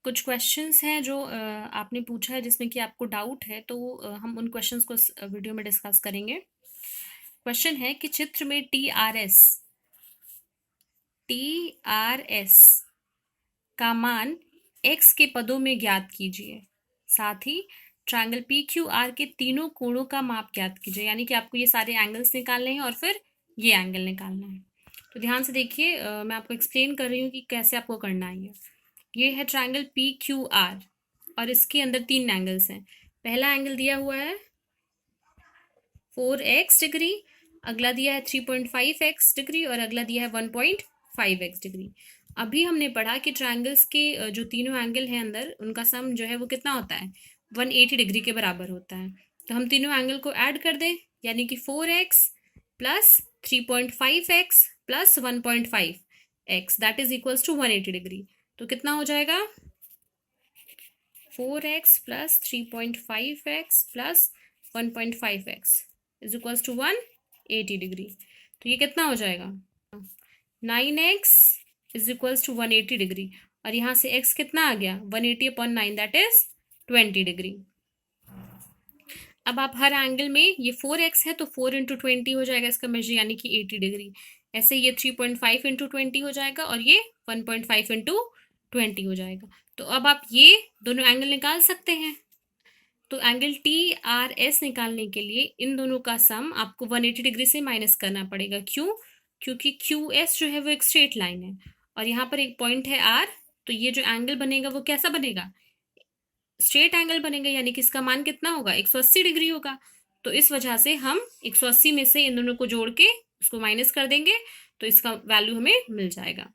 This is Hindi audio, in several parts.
कुछ क्वेश्चंस हैं जो आपने पूछा है जिसमें कि आपको डाउट है, तो हम उन क्वेश्चंस को वीडियो में डिस्कस करेंगे। क्वेश्चन है कि चित्र में टी आर एस का मान x के पदों में ज्ञात कीजिए। साथ ही ट्रायंगल पी क्यू आर के तीनों कोणों का माप ज्ञात कीजिए। यानी कि आपको ये सारे एंगल्स निकालने हैं और फिर ये एंगल निकालना है। तो ध्यान से देखिए, मैं आपको एक्सप्लेन कर रही हूँ कि कैसे आपको करना है। ये है ट्रायंगल पी क्यू आर और इसके अंदर तीन एंगल्स हैं। पहला एंगल दिया हुआ है 4x डिग्री, अगला दिया है 3.5x डिग्री और अगला दिया है 1.5x डिग्री। अभी हमने पढ़ा कि ट्रायंगल्स के जो तीनों एंगल हैं अंदर, उनका सम जो है वो कितना होता है, 180 डिग्री के बराबर होता है। तो हम तीनों एंगल को ऐड कर दें, यानी कि 4x plus 3.5x plus 1.5x that is equals to 180 degree. तो कितना हो जाएगा, 4x plus 3.5x plus 1.5x is equals to 180 degree. तो ये कितना हो जाएगा, 9x is equals to 180 degree. और यहाँ से x कितना आ गया, 180 अपॉन 9 दैट इज 20 डिग्री। अब आप हर एंगल में, ये 4x है तो 4 इंटू 20 हो जाएगा इसका मेजर, यानी कि 80 डिग्री। ऐसे ये 3.5 इंटू 20 हो जाएगा और ये 1.5 इंटू 20 हो जाएगा। तो अब आप ये दोनों एंगल निकाल सकते हैं। तो एंगल टी आर एस निकालने के लिए इन दोनों का सम आपको 180 डिग्री से माइनस करना पड़ेगा। क्यों? क्योंकि क्यू एस जो है वो एक स्ट्रेट लाइन है और यहाँ पर एक पॉइंट है आर। तो ये जो एंगल बनेगा वो कैसा बनेगा, स्ट्रेट एंगल बनेगा, यानी कि इसका मान कितना होगा, 180 डिग्री होगा। तो इस वजह से हम 180 में से इन दोनों को जोड़ के उसको माइनस कर देंगे, तो इसका वैल्यू हमें मिल जाएगा।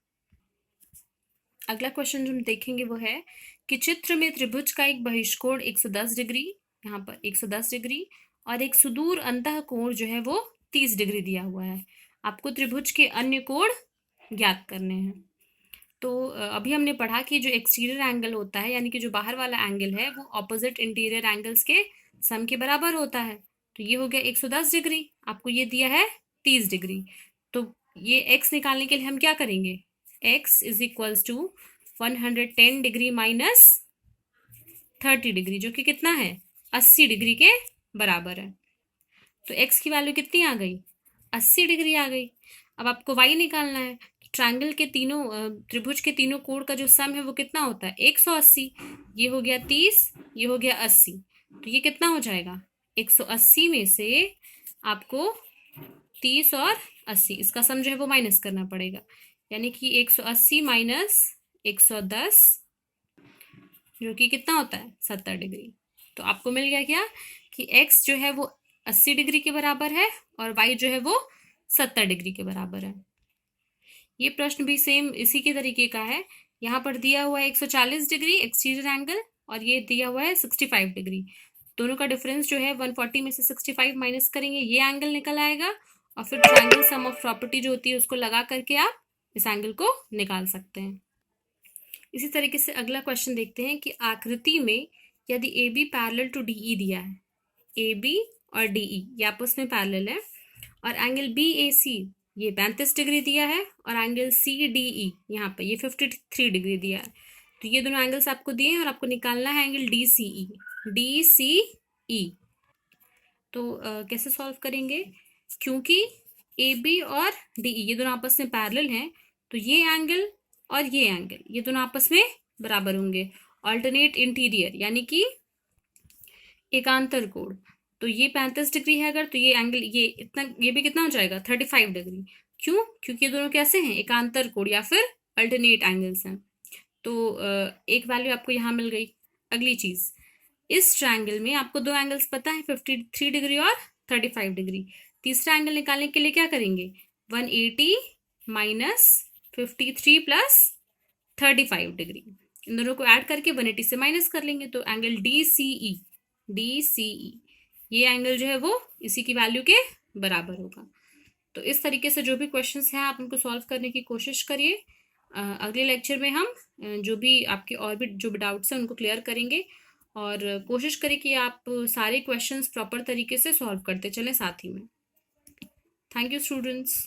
अगला क्वेश्चन जो हम देखेंगे वो है कि चित्र में त्रिभुज का एक बहिष्कोण 110 डिग्री, यहाँ पर 110 डिग्री और एक सुदूर अंतः कोण जो है वो 30 डिग्री दिया हुआ है। आपको त्रिभुज के अन्य कोण ज्ञात करने हैं। तो अभी हमने पढ़ा कि जो एक्सटीरियर एंगल होता है, यानी कि जो बाहर वाला एंगल है, वो ऑपोजिट इंटीरियर एंगल्स के सम के बराबर होता है। तो ये हो गया 110 डिग्री, आपको ये दिया है 30 डिग्री। तो ये x निकालने के लिए हम क्या करेंगे, x is equals to 110 degree minus 30 degree, जो कि कितना है, 80 डिग्री के बराबर है। तो x की वैल्यू कितनी आ गई, 80 डिग्री आ गई। अब आपको y निकालना है। ट्रायंगल के तीनों, त्रिभुज के तीनों कोण का जो सम है वो कितना होता है, 180। ये हो गया 30, ये हो गया 80। तो ये कितना हो जाएगा, 180 में से आपको 30 और 80 इसका सम जो है वो माइनस करना पड़ेगा, यानी कि 180 माइनस 110 जो कि कितना होता है, 70 डिग्री। तो आपको मिल गया क्या कि x जो है वो 80 डिग्री के बराबर है और y जो है वो 70 डिग्री के बराबर है। ये प्रश्न भी सेम इसी के तरीके का है। यहाँ पर दिया हुआ है 140 डिग्री एक्सटीरियर एंगल और ये दिया हुआ है 65 डिग्री। दोनों का डिफरेंस जो है 140 में से 65 माइनस करेंगे, ये एंगल निकल आएगा और फिर ट्रायंगल सम ऑफ प्रॉपर्टी जो होती है उसको लगा करके आप इस एंगल को निकाल सकते हैं। इसी तरीके से अगला क्वेश्चन देखते हैं कि आकृति में यदि A B parallel to DE दिया है, ए बी और डीई ये आपस में पैरेलल है, और एंगल बी ए सी ये 35 डिग्री दिया है और एंगल सी डी ई यहाँ पे ये 53 डिग्री दिया है। तो ये दोनों एंगल्स आपको दिए हैं और आपको निकालना है एंगल डी सी ई। तो कैसे सॉल्व करेंगे, क्योंकि ए बी और डी ई ये दोनों आपस में पैरेलल हैं, तो ये एंगल और ये एंगल ये दोनों आपस में बराबर होंगे, ऑल्टरनेट इंटीरियर यानी कि एकांतर कोण। तो ये 35 डिग्री है अगर, तो ये एंगल ये इतना, ये भी कितना हो जाएगा, 35 डिग्री। क्यों? क्योंकि ये दोनों कैसे हैं, एकांतर कोण या फिर अल्टरनेट एंगल्स हैं। तो एक वैल्यू आपको यहाँ मिल गई। अगली चीज, इस ट्रायंगल में आपको दो एंगल्स पता है, 53 डिग्री और 35 डिग्री। तीसरा एंगल निकालने के लिए क्या करेंगे, 180 माइनस 53 प्लस 35 डिग्री, इन दोनों को ऐड करके 180 से माइनस कर लेंगे। तो एंगल डी सी ई ये एंगल जो है वो इसी की वैल्यू के बराबर होगा। तो इस तरीके से जो भी क्वेश्चंस हैं आप उनको सॉल्व करने की कोशिश करिए। अगले लेक्चर में हम जो भी आपके और भी जो भी डाउट्स हैं उनको क्लियर करेंगे और कोशिश करें कि आप सारे क्वेश्चंस प्रॉपर तरीके से सॉल्व करते चलें साथ ही में। Thank you students.